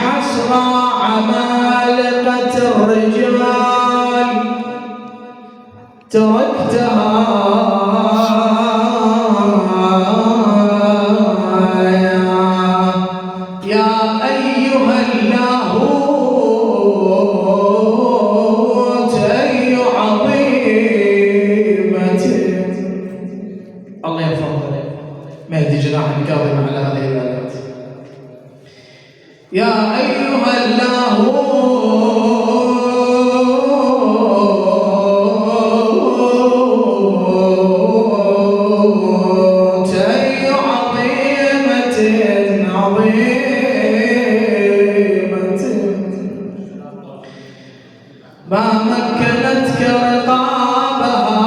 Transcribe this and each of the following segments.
حسرى عمالقة الرجال تركتها يا أيها اللاهوت أي عظيمة. الله يحفظه مهدي جناح الكاظم على هذه الآيات. يا أيها اللاهوت أي عظيمة عظيمة ما مكنتك رقابها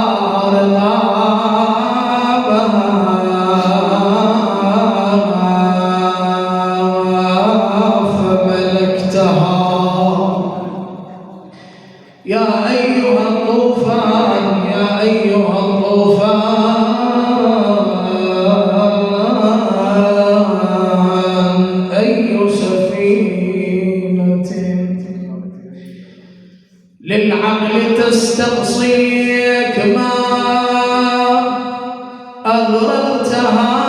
يا أيها الطوفان يا أيها الطوفان أي سفينة للعقل تستقصيك ما أغرقتها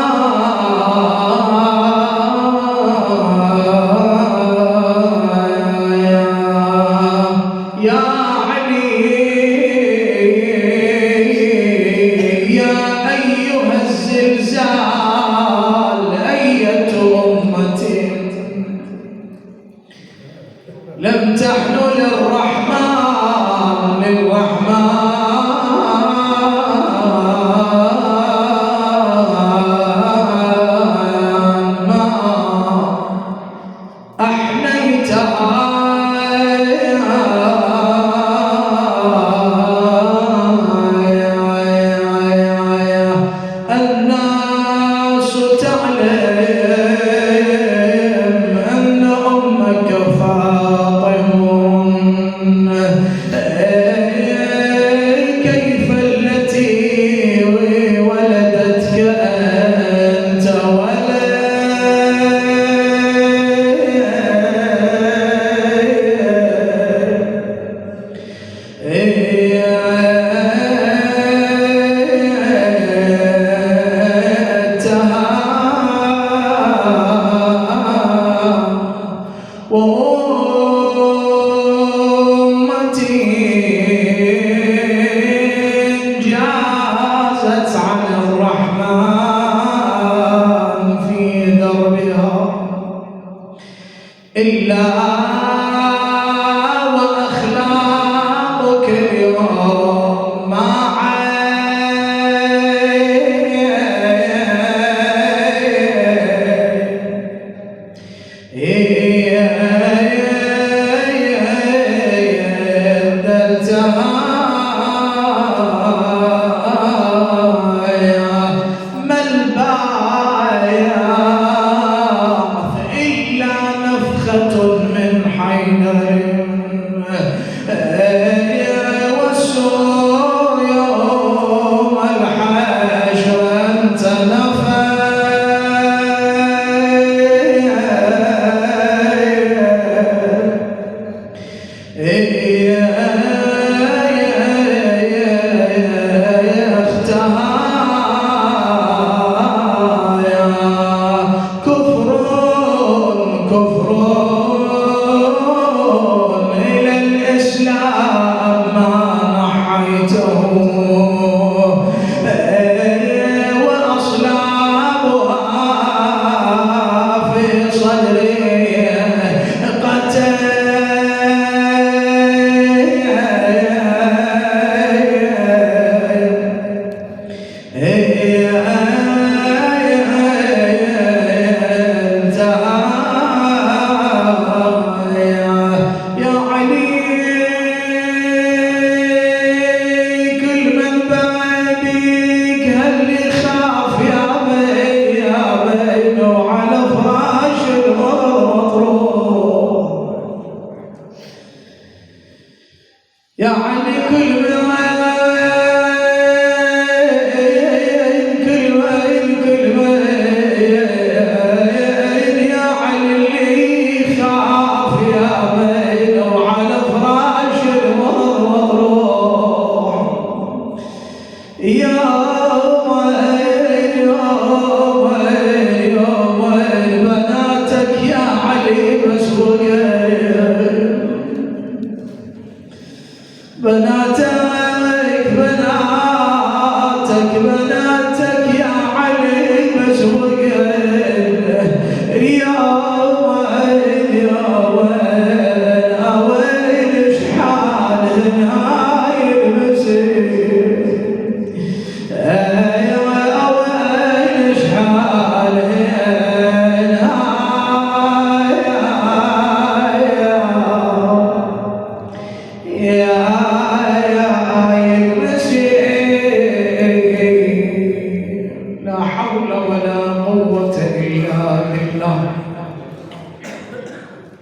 لم تحن للرحمن ما أحنيتها الناس تعلم أن أمك كيف التي ولدتك أنت جازت عن الرحمن في دربها إلا وأخلاقك اليوم مع كل وين يا علي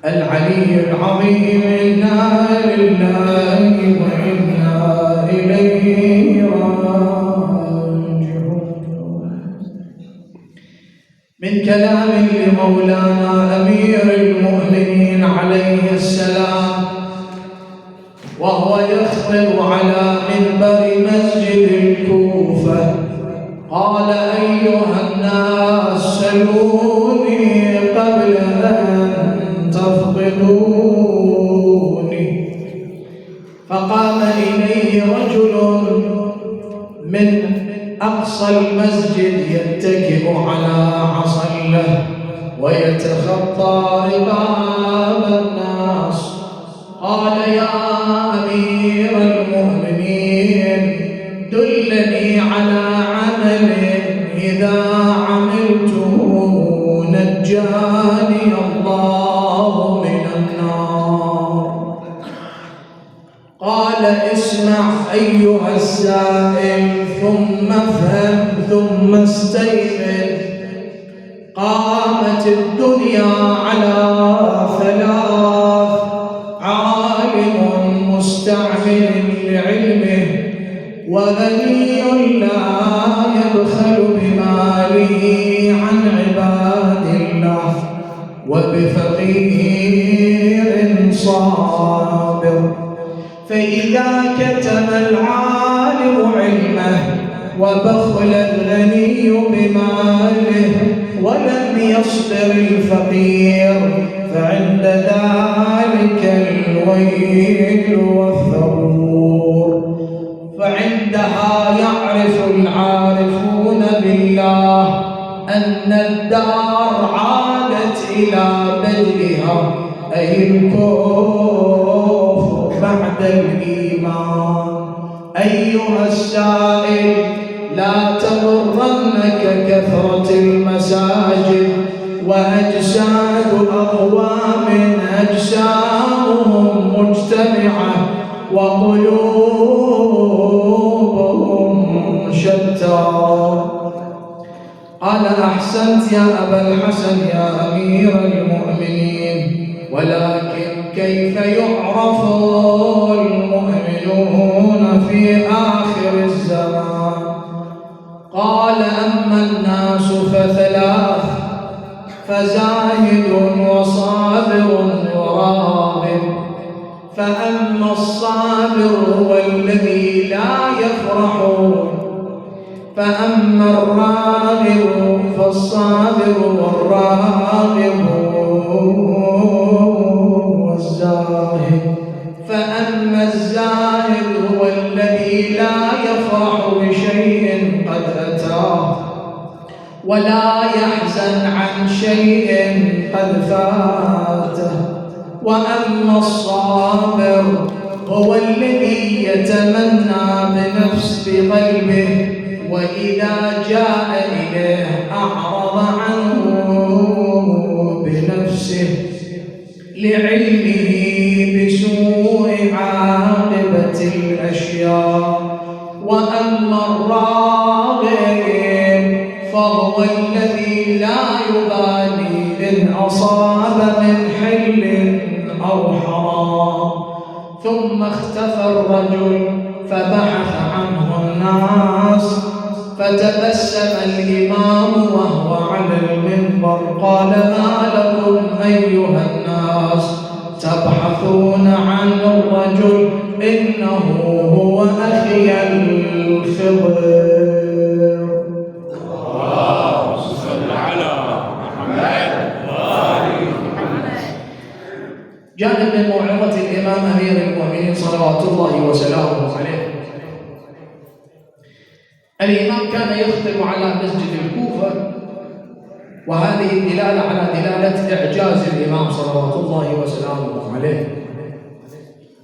العلي العظيم. إنا لله وإنا إليه راجعون. من كلام لمولانا أمير المؤمنين عليه السلام وهو يخطب على منبر مسجد الكوفة، قال: أيها الناس سلوني قبل أن تفقدوني. فقام إليه رجل من أقصى المسجد يتكئ على عصا له ويتخطى رقاب الناس. قال: يا أمير المؤمنين، دلني على عمل إذا عملته نجاني الله من النار. قال: اسمع أيها السائل ثم افهم ثم استيقظ. قامت الدنيا على ثلاث: عالم مستعمل لعلمه، وغني لا يبخل بماله عن عباد الله، وبفقير صابر. فإذا كتم العالم علمه وبخل الغني بماله ولم يصبر الفقير، فعند ذلك الويل والثبور. فعندها يعرف العارفون بالله أن الدار عادت إلى بدئها، أي الكفر بعد الإيمان. أيها السائل، لا تغرنك كثرة المساجد وأجساد أقوام أجسامهم مجتمعة وقلوبهم شتى. قال: أحسنت يا أبا الحسن يا أمير المؤمنين، ولكن كيف يعرف المؤمنون في آخر الزمان؟ قال: أما الناس فثلاث: فزاهد وصابر وراغب. فأما الصابر هو الذي لا يفرح، فأما الراغب فالصابر والراغب والزاهد. فأما الزاهد هو الذي لا يفرح بشيء قد أتاه ولا يحزن عن شيء قد فاته. وأما الصابر هو الذي يتمنى بقلبه، وإذا جاء إليه أعرض عنه بنفسه لعلمه بسوء عاقبة الأشياء. وأما الراغب فهو الذي لا يبالي إن أصاب من حل أو حرام. ثم اختفى الرجل فبحث عنه الناس، فتبسم الإمام وهو على المنبر. قال: ما لكم أيها الناس تبحثون عن الرجل؟ إنه هو أخي الخضر. اللهم صل على محمد وآل محمد. جاء من موعظة الإمام أمير المؤمنين صلوات الله وسلامه عليه. الإمام كان يخطب على مسجد الكوفة وهذه الدلالة على دلالة إعجاز الإمام صلوات الله وسلامه عليه.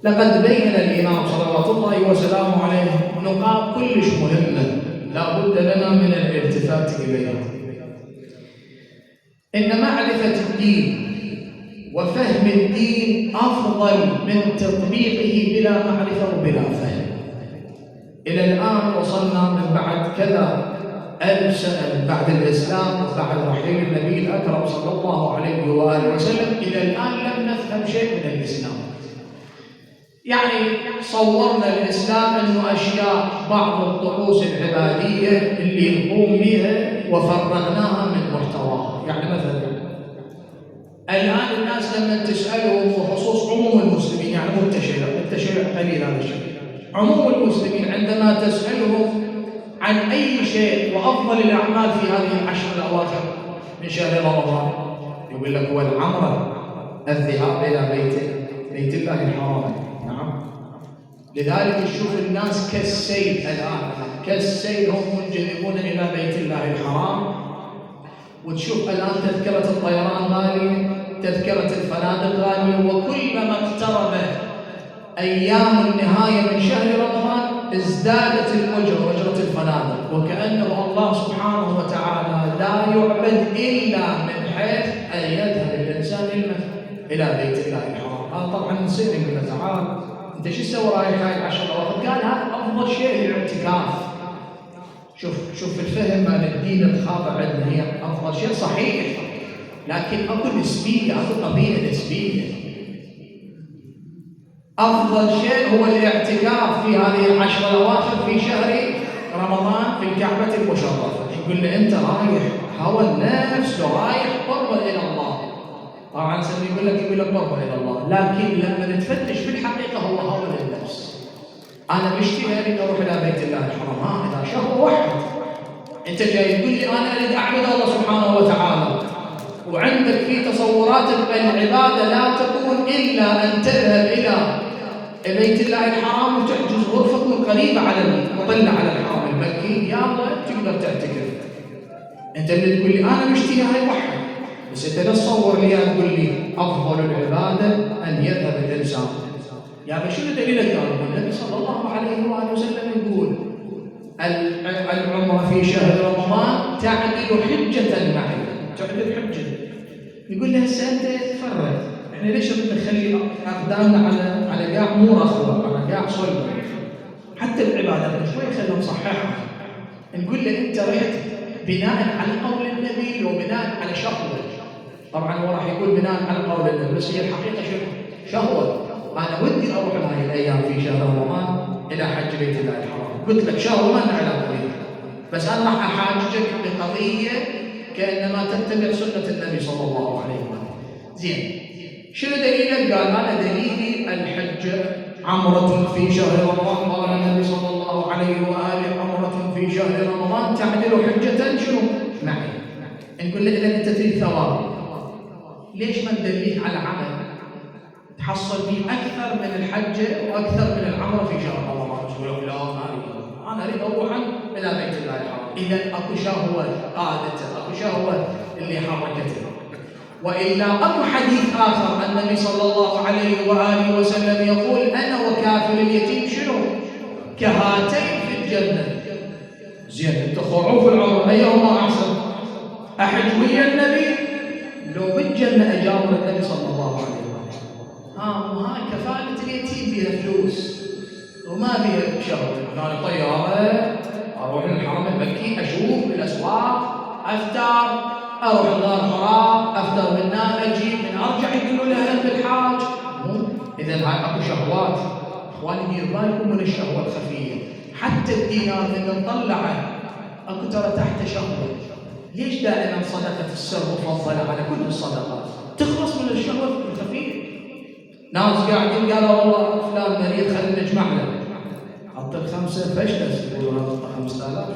لقد بين الإمام صلوات الله وسلامه عليه نقاط كلش مهمة لا بد لنا من الالتفات إليها. إن معرفة الدين وفهم الدين أفضل من تطبيقه بلا معرفة وبلا فهم. إلى الآن وصلنا من بعد كذا 1000 سنة بعد الإسلام وبعد رحيل النبي الأكرم صلى الله عليه وآله وسلم، إلى الآن لم نفهم شيء من الإسلام. يعني صورنا الإسلام أنه أشياء بعض الطقوس العبادية اللي نقوم بها وفرغناها من محتواها. يعني مثلا الآن الناس لما تسألهم بخصوص عموم المسلمين، يعني مو التشيع قليل هذا الشيء، عموم المسلمين عندما تسألهم عن أي شيء وأفضل الأعمال في هذه العشر الأواخر من شهر رمضان، يقول لك هو العمرة، الذهاب إلى بيت الله الحرام. نعم، لذلك تشوف الناس كالسيل الآن، كالسيل هم منجذبون إلى بيت الله الحرام. وتشوف الآن تذكرة الطيران غالية، تذكرة الفنادق غالية، وكلما اقتربت أيام النهاية من شهر رمضان ازدادت الأجرة، أجرة الفنادق، وكأنه الله سبحانه وتعالى لا يعبد إلا من حيث أن يذهب الإنسان إلى بيت الله الحرام. هذا طبعا نصير يقول له تعال أنت شو تسوي رايح هاي العشر الأواخر؟ قال هذا أفضل شيء الاعتكاف. شوف الفهم مال الدين الخاطئ عندنا، هي أفضل شيء صحيح، لكن أكو نسبية، أكو قضية نسبية. أفضل شيء هو الاعتكاف في هذه العشر الأواخر في شهر رمضان في الكعبة المشرفة. يقول له أنت رايح هوى النفس ورايح قربة إلى الله. طبعا يقول لك قربة إلى الله، لكن لما نتفتش في الحقيقة هو هوى النفس. أنا بشتهي أريد أروح إلى بيت الله الحرام، إذا شهر واحد أنت جاي تقول لي أنا أريد أعبد الله سبحانه وتعالى، وعندك في تصوراتك العبادة لا تكون إلا أن تذهب إلى بيت الله الحرام وتحجز غرفة قريبة على مطلة على الحرم المكي، يلا تقدر تعتكف. أنت اللي تقول لي أنا مشتهي هاي واحد، بس أنت لا تصور لي تقول لي أفضل العبادة أن يذهب الإنسان. يعني شنو دليلك؟ قالوا النبي صلى الله عليه وآله وسلم يقول العمرة في شهر رمضان تعدل حجة معي، تعدل حجة. يقول له هسه أنت تفرد، احنا ليش بنخلي أقدامنا على قاع مو رخوة، على قاع صلبة؟ حتى العبادة شوي خلينا نصححها. نقول له أنت رحت بناء على قول النبي وبناء على شهوة. طبعا هو راح يقول بناء على قول النبي، بس هي الحقيقة شهوة. أنا ودي أروح هذه الأيام في شهر رمضان إلى حج بيت الله الحرام. قلت لك شهر ما نعلم قضية، بس أنا راح أحاججك بقضية كأنما تتبع سنة النبي صلى الله عليه وسلم. زين، شنو دليلك؟ قال أنا دليلي الحج عمرة في شهر رمضان. قال النبي صلى الله عليه وآله عمرة في شهر رمضان تعدل حجة شنو؟ معي. نقول له إذا أنت تريد ثواب، ليش ما ندليك على عمل تحصل فيه أكثر من الحجة وأكثر من العمرة في شهر رمضان؟ يقول لا أنا أريد أروح إلى بيت الله الحرام. إذا أكو شهوة قادته، أكو شهوة اللي حركته. وإلا أكو حديث آخر النبي صلى الله عليه وآله وسلم يقول أنا وكافل اليتيم شنو؟ كهاتين في الجنة. زين، أنت خروف العمر أيهما أحسن؟ أحج ويا النبي لو بالجنة أجاور النبي صلى الله عليه وسلم؟ وهاي كفالة اليتيم بها فلوس وما بها شهوة. أنا طيارة أروح للحرم المكي، أشوف الأسواق، أفطر، أروح الغار حراء، أفطر منها، أجي من أرجع يقولوا لي أهلا بالحاج. إذا هاي أكو شهوات. إخواني دير بالكم من الشهوة الخفية. حتى الدينار اللي نطلعه أكو ترى تحت شهوة. ليش دائما صدقة السر مفضلة على كل الصدقات؟ تخلص من الشهوة الخفية. ناس قاعدين قالوا والله فلان مريض خلينا نجمع له، حط ال 5 فشلس، يقولوا هذا 5000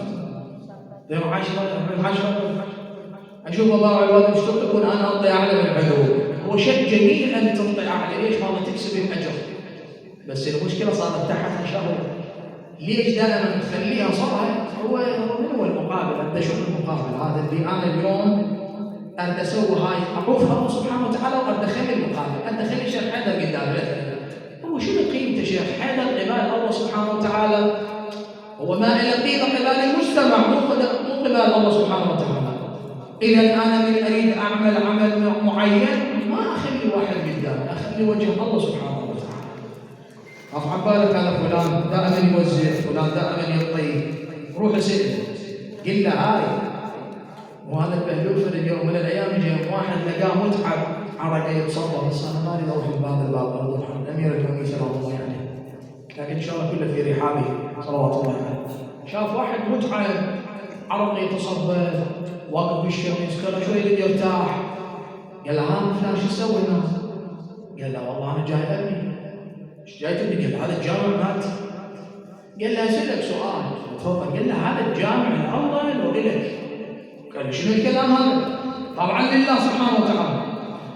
يوم 10 أشوف الله الوالد مشتاق يكون أنا أعطي أعلى من العدو. هو شيء جميل أن تعطي أعلى، ليش؟ ما تكسب الأجر، بس المشكلة صارت تحتها شهوة. ليش دائما تخليها صارت هو من هو المقابل؟ أنت شوف المقابل هذا اللي أنا اليوم أرد أسوي هاي أعوفها الله سبحانه وتعالى وأرد أخلي المقابل، أرد أخلي شيخ حيدر قدامي. هو شنو قيمته شيخ حيدر قبال الله سبحانه وتعالى؟ هو ما إلى قيمة قبال المجتمع، مو قبال الله سبحانه وتعالى. إذا أنا من أريد أعمل عمل معين ما أخلي واحد قدامي، أخلي وجه الله سبحانه وتعالى. رفع بالك هذا فلان دائما يوزع، فلان دائما يعطي، روح اسأله قل له هاي. وهذا البهلول في اليوم من الايام جاء واحد لقاه متعب عرقه يتصبر، بس انا مالي اروح بهذا الباب اروح الامير الكوني سلام الله عليه، لكن ان شاء الله كله في رحابه صلوات الله عليه. شاف واحد متعب عرقه يتصبر واقف بالشمس كان شوي يرتاح، قال له ها فلان شو تسوي الناس؟ قال له والله انا جاي ابني. ايش جاي تبني؟ قال هذا الجامع مات. قال له اسالك سؤال تفضل. قال له هذا الجامع لله لو الك؟ قال له شنو الكلام هذا؟ طبعا لله سبحانه وتعالى.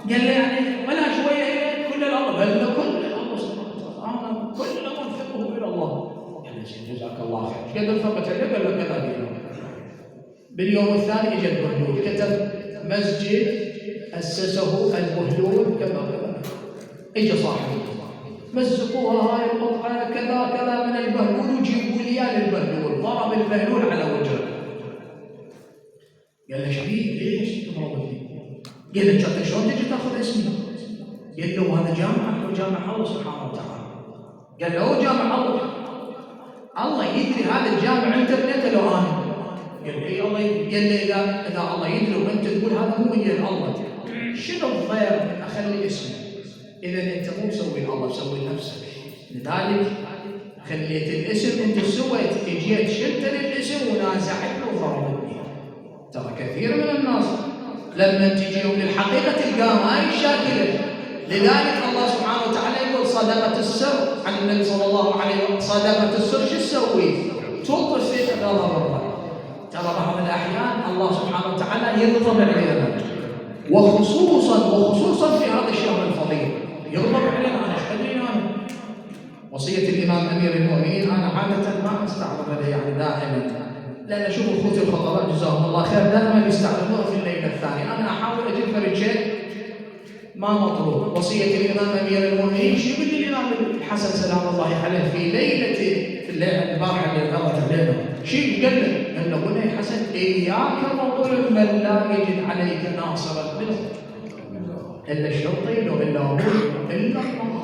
قال له يعني ولا شويه اليك كل الامر؟ قال له كل الامر سبحانه وتعالى، انا كل الامر فقه الى الله. قال له جزاك الله خير. ايش قد انفقت عليه؟ قال له كذا دينار. باليوم الثاني اجى البهلول كتب مسجد اسسه البهلول كذا كذا. اجى صاحبه مزقوها هاي القطعه كذا كذا من البهلول وجيبوا لي البهلول. ضرب البهلول على وجهه. قال له شبيب ليش تضربني؟ قال له انت شلون تجي تاخذ اسمي؟ قال له هذا جامع، هو جامع الله سبحانه وتعالى. قال له هو جامع الله، الله يدري هذا الجامع انت بنيته لو انا. قال لي الله قال لي اذا الله يدري وانت تقول هذا هو من الله، شنو الضير من اخلي اسمي؟ اذا انت مو مسوي الله، مسوي نفسك. لذلك خليت الاسم، انت سويت اجيت شلت للاسم ونازعت له وضربتني. ترى كثير من الناس لما تجيهم للحقيقه تلقاها ما هي شاكله. لذلك الله سبحانه وتعالى يقول صدقه السر عن النبي صلى الله عليه وسلم. صدقه السر شو تسوي؟ توقف في حضاره الله. ترى بعض الاحيان الله سبحانه وتعالى يغضب علينا، وخصوصا في هذا الشهر الفضيل يغضب علينا. انا ايش ادري انا؟ وصيه الامام امير المؤمنين انا عاده ما استعرض عليه يعني دائما، لان اشوف اخوتي الخطباء جزاهم الله خير دائما يستعرضوها في الليله الثانيه. انا احاول اجيب فرد شيء ما مطلوب. وصيه الامام امير المؤمنين شو يقول لي الامام الحسن سلام الله عليه في الليله البارحه اللي قضت علينا؟ شيء قال له بني حسن اياك وظلم من لا يجد عليك ناصرا منه الا الشرطي لو الا الا الله.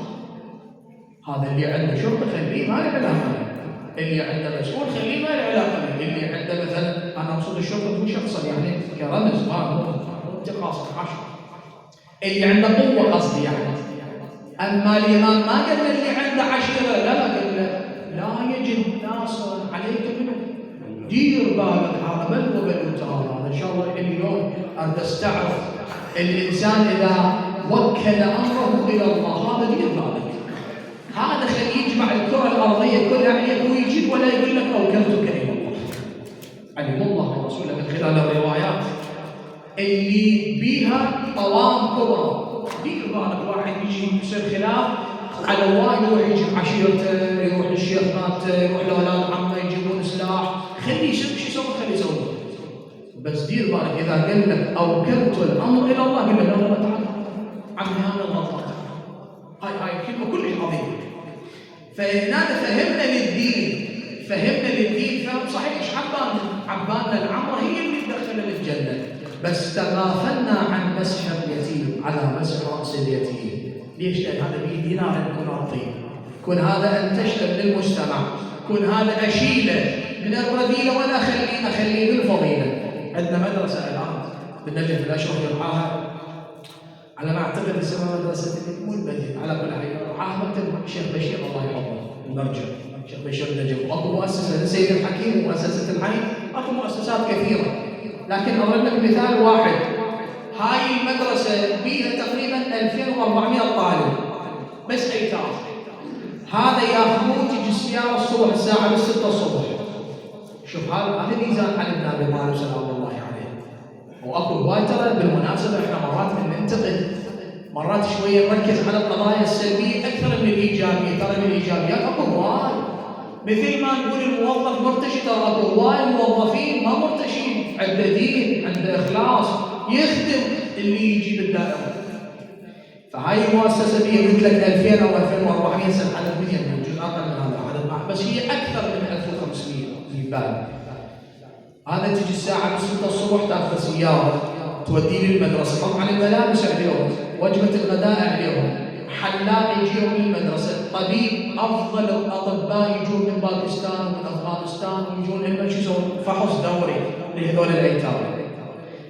هذا اللي عنده شرطه خليه ما له علاقه، اللي عنده مسؤول خليه ما له علاقه، اللي عنده مثلا انا اقصد الشرطه مو شخصا يعني كرمز ما انتقاص عشر، اللي عنده قوه قصدي يعني. اما الامام ما قال اللي عنده عشيره، لا قال لا يجد ناصرا عليك منه. دير بالك هذا بل وبل هذا ان شاء الله اليوم ان تستعرف الانسان اذا وكل امره الى الله. هذا دير بالك، هذا خليه يجمع الكره الارضيه كلها عليك ويجيب ولا يقول لك اوكلتك الى الله. علم الله ورسوله من خلال الروايات اللي بيها قوام كبرى. دير بالك واحد يجي يصير خلاف على واحد يروح يجيب عشيرته، يروح للشيخ مالته، يروح لاولاد عمه يجيبون سلاح، خليه يسوي شو يسوي خليه يسوي. بس دير بالك اذا قال لك اوكلت الامر الى الله قل له لا تعال عمي هذا الغلط. هاي الكلمه كلش عظيمه. فهنا فهمنا للدين، فهم صحيح ايش عبادنا العمره هي اللي تدخلنا للجنه، بس تغافلنا عن مسح اليتيم على مسح راس اليتيم. ليش؟ لان هذا به دينار يكون عظيم، كون هذا انتشر للمجتمع، كون هذا اشيله من الرذيله ولا اخليه بالفضيله. عندنا مدرسه الان بالنجف الاشرف يرعاها على ما اعتقد اسمها مدرسه مو البديل، على كل حال يرعاها مكتب الشيخ بشير الله يحفظه المرجع، الشيخ بشير النجف. واكو مؤسسه للسيد الحكيم ومؤسسه الحي، اكو مؤسسات كثيره، لكن اضرب لك مثال واحد. هاي المدرسه بيها تقريبا 2400 طالب بس ايتام. هذا ياخذون تجي السياره الصبح الساعه 6 الصبح. شوف هذا ميزان علي بن ابي طالب سلام الله عليه. واكو هواي ترى بالمناسبه احنا مرات ننتقد، مرات شويه نركز على القضايا السلبيه اكثر من الايجابيه. ترى من الايجابيات اكو هواي، مثل ما نقول الموظف مرتشي، ترى اكو هواي موظفين ما مرتشين، عنده دين، عنده اخلاص، يخدم اللي يجي بالدائرة. فهاي المؤسسة دي قلت لك 2000 أو 2400 سنة عدد مليون، موجود أقل من هذا العدد معه، بس هي أكثر من 1500 في بالي. هذا تجي الساعة 6 الصبح تاخذ سيارة توديني المدرسة، طبعا الملابس عليهم، وجبة الغداء عليهم، حلاق يجيهم للمدرسة، طبيب، أفضل الأطباء يجون من باكستان ومن أفغانستان ويجون لهم شو يسوون فحص دوري لهذول الأيتام.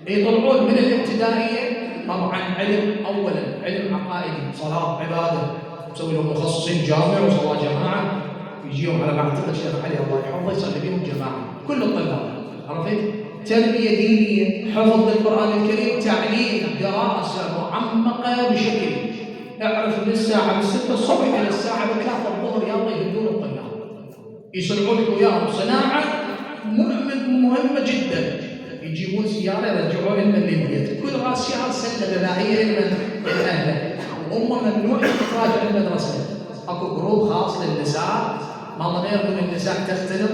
يطلعون من الابتدائية طبعا علم، أولا علم عقائدي، صلاة، عبادة، نسوي لهم مخصصين جامع وصلاة جماعة، يجيهم على ما أعتقد شيخ علي الله يحفظه يصلي بهم جماعة، كل الطلاب، عرفت؟ تربية دينية، حفظ للقرآن الكريم، تعليم، دراسة معمقة بشكل، اعرف من الساعة 6 الصبح إلى الساعة 3 الظهر يلا يهدون الطلاب، يصنعون لك وياهم صناعة مهمة جدا، يجيبون سيارة يرجعون لنا للبيت، كل راس شهر سنة غذائية من أهله، وأمه ممنوع الإخراج من المدرسة، أكو جروب خاص للنساء، ما غير من النساء تختلف،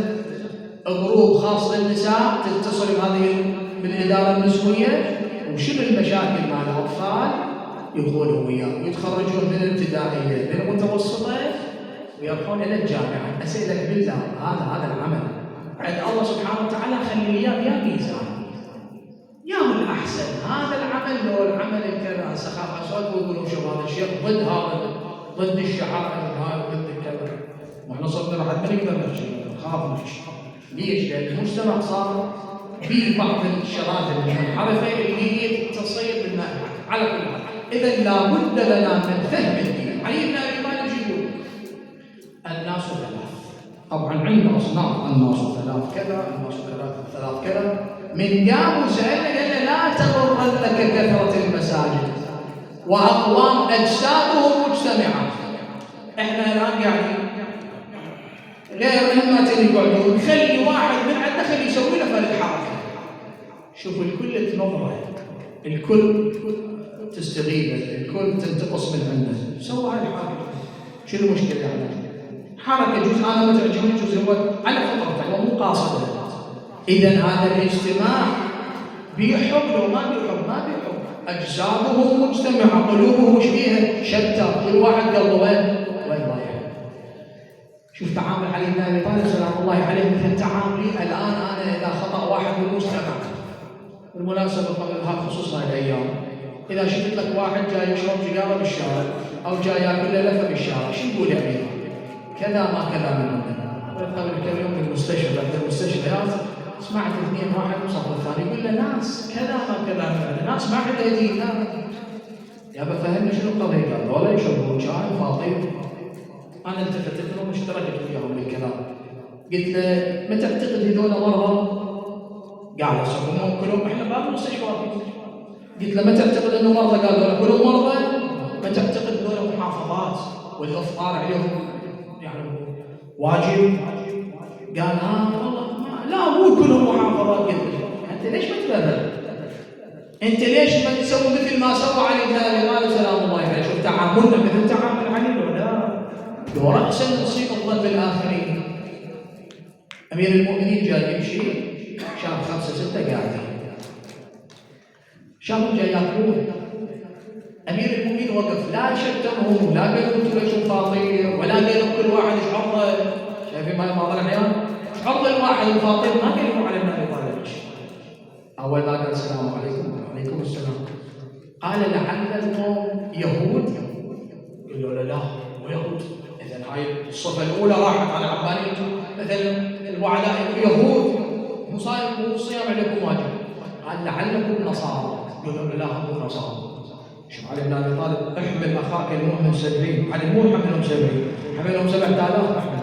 جروب خاص للنساء تتصل بهذه بالإدارة النسوية، وشنو المشاكل مع الأطفال يقولوا وياه، ويتخرجون من الابتدائية للمتوسطة ويروحون إلى الجامعة. أسألك بالله هذا العمل عند الله سبحانه وتعالى خلي إياه يا ميزان يا من الأحسن، هذا العمل لو العمل كذا سخاف أسود ويقولوا شو هذا الشيء ضد هذا، ضد الشعائر هذا، ضد كذا، وإحنا صرنا راح نقدر نمشي، نخاف نمشي. ليش؟ لأن المجتمع صار في بعض الشراذم المنحرفة اللي هي تصير بالنهج. على كل حال، إذا لابد لنا من فهم الدين. علي بن أبي طالب يقول الناس ثلاث، طبعا عندنا أصناف، الناس ثلاث كذا، الناس ثلاث كذا. من قام وسألنا قال لا تغرنك كثرة المساجد وأقوام أجسادهم مجتمعة. إحنا الآن قاعدين غير مهمة اللي يقعدون، خلي واحد من عندنا خلي يسوي له فرد حركة. شوفوا الكل تنظره، الكل تستغيبه، الكل تنتقص من عنده، سوى هاي الحركة، شنو المشكلة يعني؟ حركة جزء أنا ما تعجبني، جزء هو على فطرته ومو قاصده. إذا هذا الاجتماع بيحب لو ما بيحب، أجسادهم مجتمعة، قلوبهم مش فيها شتى، كل واحد قلبه وين رايح. شوف تعامل علي بن أبي طالب سلام الله عليه مثل تعاملي الآن أنا إذا خطأ واحد بالمجتمع. بالمناسبة قبل خصوص هاي الأيام، إذا شفت لك واحد جاي يشرب سيجارة بالشارع أو جاي ياكل له لفة بالشارع، شو يقول يا أمير؟ كذا ما كذا من عندنا. قبل كم يوم في المستشفى، بعد المستشفيات سمعت اثنين، واحد وصف الثاني يقول له ناس كذا ما كذا من عندنا، ناس ما عندها دين. لا يا بفهمني شنو القضية؟ قال هذول يشربون شاي وفاطين. أنا التفتت لهم واشتركت وياهم بالكلام، قلت له ما تعتقد هذول مرضى؟ قال يصبون كلهم احنا باب المستشفيات. قلت له ما تعتقد انه مرضى؟ قال هذول كلهم مرضى. ما تعتقد هذول محافظات والافطار عليهم يعني واجب؟ قال والله لا مو كلهم محافظات. قلت له انت ليش ما تبرر؟ انت ليش ما تسوي مثل ما سوى علي بن ابي طالب سلام الله عليه؟ شوف تعاملنا مثل تعامل علي ولا لو رأسا نصيب الظن بالآخرين. أمير المؤمنين جاء يمشي، شاف 5 6 قاعدين، شافوا جاي ياكلون. أمير المؤمنين وقف، لا شتمهم، لا قال لهم انتم ليش فاطير، ولا قال لهم كل واحد ايش عرضه. شايفين ما بعض الأحيان ايش عرض الواحد الفاطر، ما قال لهم على ابن أبي طالب. أول ما قال السلام عليكم وعليكم السلام، قال لعل القوم يهود. قالوا له لا مو يهود. إذن هاي الصفة الأولى راحت على عبالين مثلا الوعلاء يهود، مو صيام عليكم واجب. قال لعلكم نصارى. قالوا له لا هم نصارى. شوف علي بن أبي طالب، احمل أخاك المؤمن 70، علي مو حملهم 70، حملهم 7000 أحمل.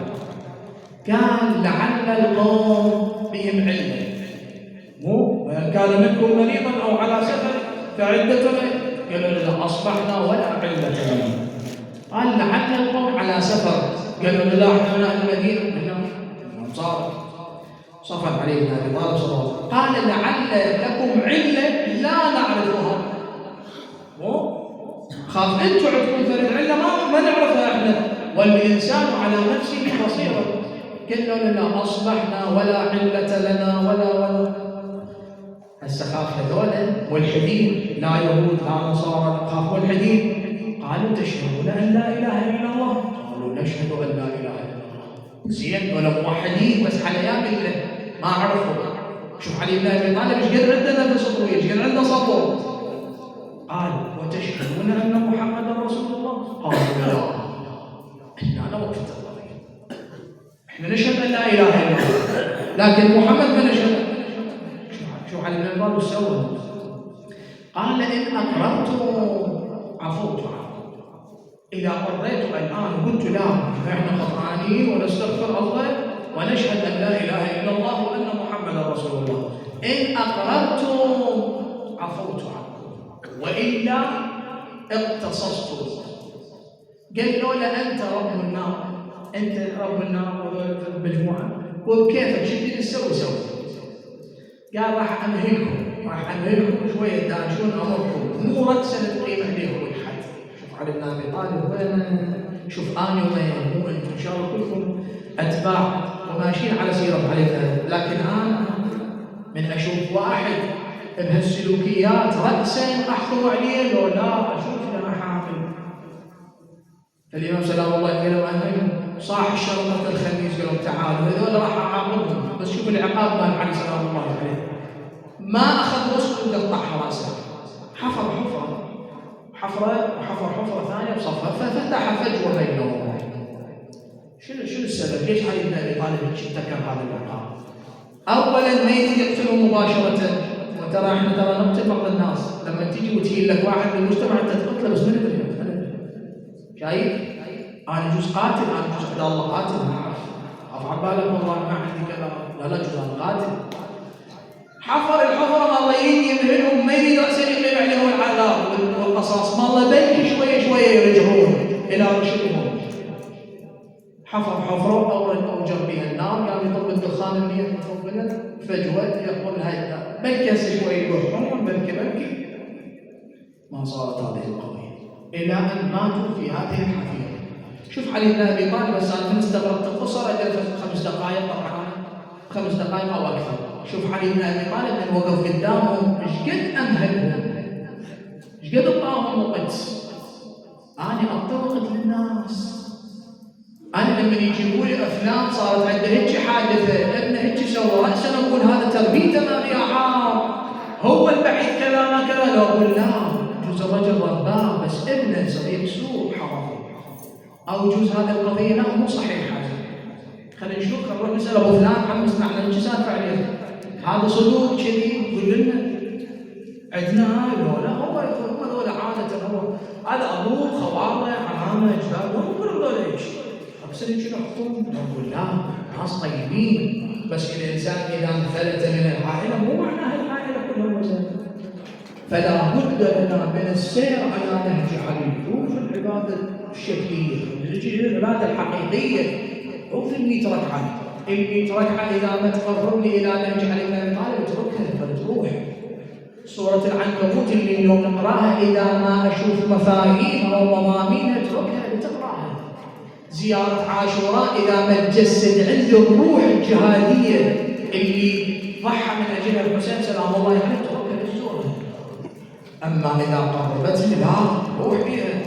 قال لعل القوم بهم علم، مو كان منكم مريضا أو على سفر فعدة. قالوا له أصبحنا ولا علة لنا. قال لعل القوم على سفر. قالوا له لا احنا من اهل المدينه، احنا انصار. صفت عليه بن ابي طالب صلى الله عليه وسلم، قال لعل لكم عله لا نعرفها. مو خاف انتم عندكم فرد عله ما نعرفها احنا، والانسان على نفسه بصيره. قالوا له لا اصبحنا ولا عله لنا ولا السخاف هذول ملحدين، لا يهود لا نصارى، خاف ملحدين. قالوا تشهدون ان لا اله الا الله؟ قالوا نشهد ان لا اله الا الله. زين ولا موحدين بس حليان بالله ما عرفوا. شوف علي بن ابي طالب ايش قد عنده نفس طويل، ايش قد عنده صبر. قال وتشهدون ان محمدا رسول الله؟ قالوا لا احنا وقفت الله، احنا نشهد ان لا اله الا الله لكن محمد ما نشهد. شو علي بن ابي طالب سوى؟ قال ان اقررتم عفوت عنكم، اذا قريت الان وقلت لا احنا خطئانين ونستغفر الله ونشهد ان لا اله الا الله وان محمدا رسول الله، ان اقررتم عفوت عنكم والا اقتصصت. قال لولا انت رب النار، انت رب النار وذول المجموعه وبكيفك شو تسوي سوي. قال راح امهلكم شويه تداشون امركم، مو رقصه تقيم عليكم الحد. شوف علي بن ابي طالب وين، شوف اني وين، مو انتم ان شاء الله كلكم اتباع وماشيين على سيره علي بن ابي، لكن انا من اشوف واحد بهالسلوكيات رقصا احكم عليه لو لا اشوف له محافل. الامام سلام الله عليه وسلم صاح الشرطه الخميس قالوا تعالوا هذول راح اعاقبهم، بس شوف العقاب مال علي سلام الله عليه، ما اخذ وسط وقطع راسه، حفر حفره ثانيه بصفها ففتح فجوه بينهم. شنو السبب؟ ليش علي بن ابي طالب ارتكب هذا العقاب؟ اولا ما يجي يقتله مباشره، وترى احنا نقتل بعض الناس لما تيجي وتهين لك واحد من المجتمع انت تقتله بس ما ندري. شايف؟ انا جزء قاتل، انا جزء الله قاتل، ما اعرف اضع بالك والله ما عندي كذا، لا جزء قاتل. حفر الحفره ما يجي يمهلهم، ما يريد راسا يقلب عليهم العذاب والقصاص، ما الله بلكي شويه يرجعون الى رشدهم. حفر حفره اوجر بها النار، قام يطب الدخان اللي يطب له فجوه يقول هاي بلكي شوي يروحون بلكي ما صارت هذه القضيه الى ان ماتوا في هذه الحفيره. شوف علي بن ابي طالب، بس انا من استغربت القصه اجل 5 دقائق، طبعا 5 دقائق او اكثر. شوف علي بن ابي طالب من وقف قدامهم ايش قد امهلهم، ايش قد اعطاهم وقت. انا اطلقت للناس، انا لما يجيبوا لي افلام صارت عنده هيك حادثه ابنه هيك سوى راسا اقول هذا تربيته ما فيها حار، هو البعيد كذا ما كذا، لو اقول لا جوز الرجل رباه بس ابنه صديق سوء حرام، او جوز هذه القضيه لا مو صحيحه. خلينا نشوف، نروح نسال ابو فلان عم اسمعنا ايش سالفه عليه، هذا صدوق كذي يقول لنا عندنا هاي ولا هو هذول عاده، هو هذا ابوه خواله عمامه اجداده هم كلهم هذول هيك. بس هيك نحكم نقول لا ناس طيبين، بس الانسان اذا انفلت من العائله مو معناه العائله كلها زين. فلا بد لنا من السير على نهج علي، مو في العباده الشكليه، نجي العباده الحقيقيه، مو في ال100 ركعه. ال100 ركعه اذا ما تقربني الى نهج علي بن ابي طالب اتركها فتروح. سوره العنكبوت اللي اليوم نقراها اذا ما اشوف مفاهيم او مضامين اتركها لتقراها. زياره عاشوراء اذا ما تجسد عنده الروح الجهاديه اللي ضحى من اجلها الحسين سلام الله عليه اتركها للزورها. اما اذا قربتني لا روح بها.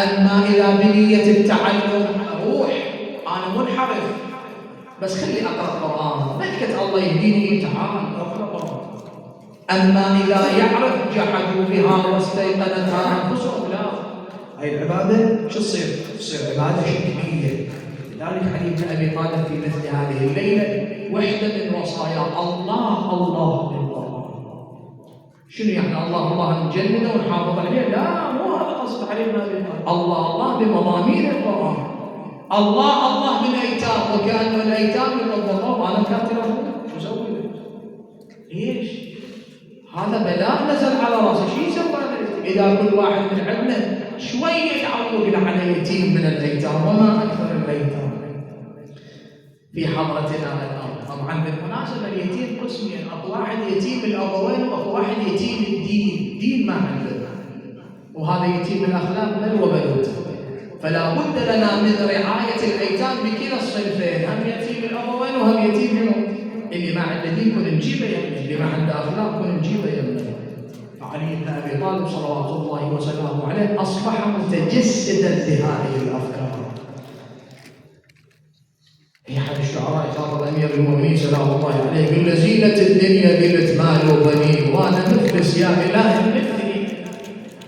اما اذا بنيه التعلم اروح، انا منحرف بس خلي اقرا القران، ملكه الله يهديني تعال اقرا القران. اما اذا يعرف جحدوا بها واستيقنتها انفسهم، لا هاي العباده شو تصير؟ تصير عباده شكليه. لذلك علي بن ابي طالب في مثل هذه الليله وحده من وصايا الله بالقران. شنو يعني الله نجلده ونحافظ عليه؟ لا مو هذا قصد علي بن ابي طالب. الله بمضامين القران، الله بالايتام، وكانه الايتام من الضرب. انا كاتب شو اسوي؟ ليش؟ هذا بلاء نزل على راسه، شو يسوي اذا كل واحد من عندنا شويه يعوق على يتيم من الايتام، وما اكثر الايتام في حضرتنا الان. طبعا بالمناسبه اليتيم قسمين، اكو واحد يتيم الابوين واكو واحد يتيم الدين، دين ما عنده، وهذا يتيم الاخلاق بل وبلوته. فلا بد لنا من رعايه الايتام بكلا الصنفين، هم يتيم الابوين وهم يتيم اللي ما عنده دين كن نجيبه يمني، اللي ما عنده أخلاق كن نجيبه يمني. علي بن أبي طالب صلوات الله وسلامه عليه أصبح متجسدا لهذه الأفكار. في أحد الشعراء خاطب أمير المؤمنين سلام الله عليه يقول: زينة الدنيا قلت مال وبنين وأنا مفلس يا إله مثلي.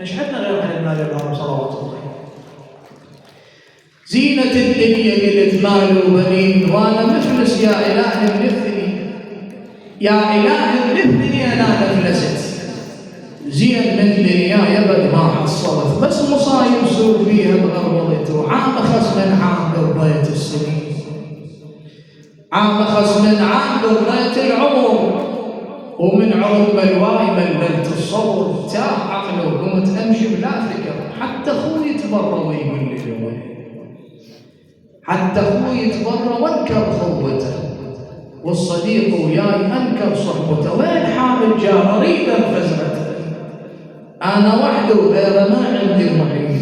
ايش حدنا غير على النبي الأمام صلوات الله. زينة الدنيا قلت مال وبنين وأنا مفلس يا إله مثلي، يا إله مثلي أنا أفلست. زين من دنيا يبد ما حصلت، بس مصايب سوء فيها بغربت، وعام خص من عام قضيت السنين، عام خص من عام قضيت العمر، ومن عمر بلواي مللت الصبر. تاه عقله وقمت امشي بلا فكر، حتى اخوي يتبرى ويقول لي وين، حتى اخوي يتبرى وانكر خوته، والصديق وياي انكر صحبته. وين حامل جاه اريد انفزعته، انا وحده وغيره ما عندي محيط،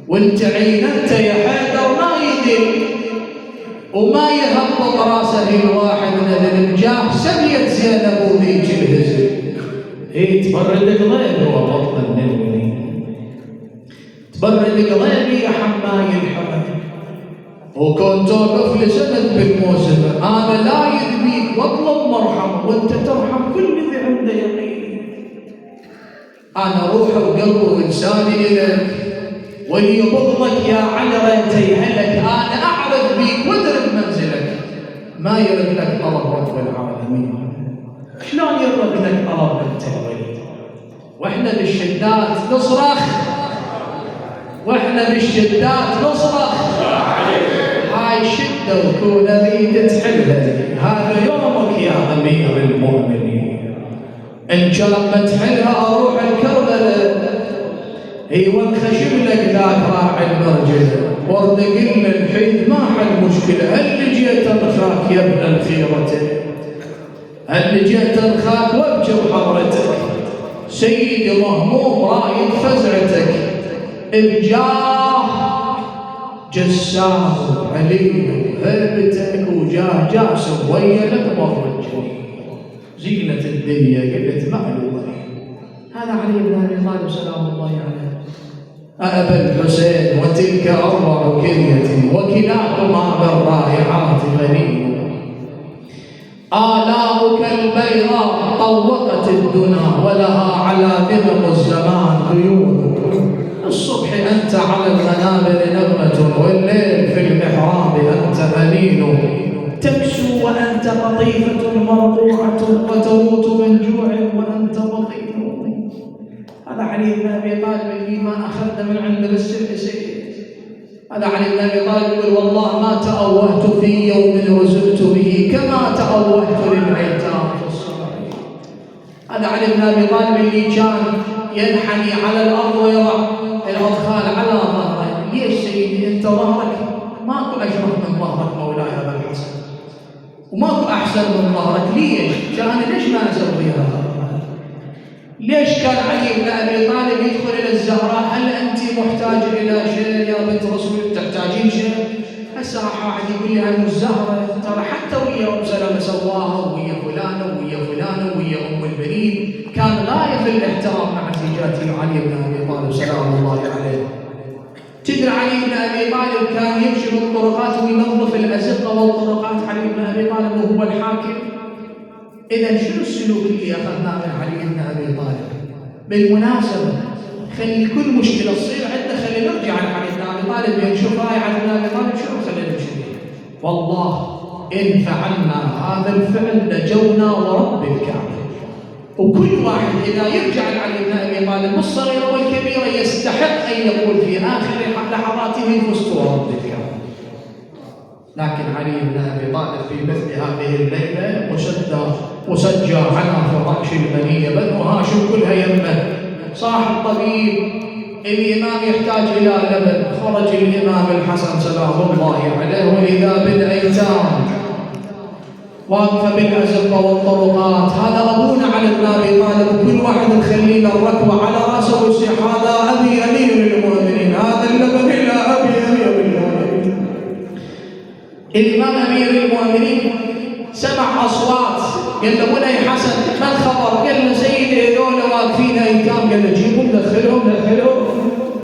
وانت عينت يا حيدر ما يدري وما يهبط راسه الواحد من الجاه سبيت زينب وذيك الهزل. هي تبرد قضيبي وبطل النلولي، تبرد قضيبي يا حماي الحمد، وكنت توقف لسند بالموسم. انا لا يدبيك واطلب مرحمه، وانت ترحم كل ذي عنده يقين. انا روحي وقلبي ولساني الك، واللي يبغضك يا علي ريت يهلك. انا اعرف بيك وادرك منزلك، ما يرد لك طلب رب العالمين. شلون يرد لك طلب انت يا وليد؟ واحنا بالشدات نصرخ، واحنا بالشدات نصرخ. هاي شده وكون اريد تحلها، هذا يومك يا امير المؤمنين. ان كان ما تحلها اروح الكربلاء، هي وانخشم لك ذاك راعي المرجل، ورد قلنا الحين ما حل مشكله. هل جيت انخاك يا ابن الخيرة، هل جيت انخاك وابجر حضرتك، سيدي مهموم رايد فزعتك، الجاه جسام عليم هيبتك، وجاه جاسم ويا لك مفرج. زينة الدنيا قلت معلومة. هذا علي بن ابي طالب سلام الله عليه. أبا الحسين وتلك أربع كلية، وكلاهما بالرائعات غني. آلاؤك البيضاء طوقت الدنا، ولها على ذنب الزمان ديون. الصبح أنت على المنابر نغمة، والليل في المحراب أنت أنين. تكسو وأنت قطيفة مرضوعة، وتموت من جوع وأنت بطيء. هذا علي بن ابي طالب اللي ما اخذنا من عنده بالسر سيد. هذا علي بن ابي طالب يقول: والله ما تأوهت في يوم رزقت به كما تأوهت للأيتام في الصبر. هذا علي بن ابي طالب اللي كان ينحني على الارض ويضع الاطفال على ظهره. ليش سيدي انت ظهرك ماكو اشرف من ظهرك مولاي ابا الحسن، وماكو احسن من ظهرك. ليش؟ ليش ما اسوي هذا؟ ليش كان علي بن ابي طالب يدخل الى الزهراء: هل انت محتاج الى شيء يا بنت رسول، تحتاجين شيء؟ هسه واحد يقول لي عن الزهره ترى حتى ويا ام سلمه سواها، ويا فلانه ويا فلانه ويا ام البنين، كان غايه في الاحترام مع زوجاته علي بن ابي طالب سلام الله عليه. تدري علي بن ابي طالب كان يمشي بالطرقات وينظف الازقه والطرقات، علي بن ابي طالب وهو الحاكم. إذا شنو السلوك اللي أخذناه من علي بن أبي طالب؟ بالمناسبة خلي كل مشكلة تصير عندنا خلي نرجع لعلي بن أبي طالب، نشوف هاي علي بن أبي طالب شنو خلينا نمشي. والله إن فعلنا هذا الفعل لجونا ورب الكعبة. وكل واحد إذا يرجع لعلي بن أبي طالب بالصغيرة والكبيرة يستحق أن يقول في آخر لحظاته فزت ورب الكعبة. لكن علي بن ابي طالب في مثل هذه الليله مسجى على فراش المنيه، بنو هاشم كلها يمه، صاح الطبيب، الامام يحتاج الى لبن، خرج الامام الحسن سلام الله عليه واذا بالايتام واقفه بالازقه والطرقات. هذا ابونا علي بن ابي طالب، كل واحد نخلي له الركوه على راسه ويصيح: هذا ابي امير المؤمنين، هذا اللبن الى ابي امير المؤمنين. الإمام أمير المؤمنين سمع أصوات، قال له بني حسن ما الخبر؟ قال له سيدي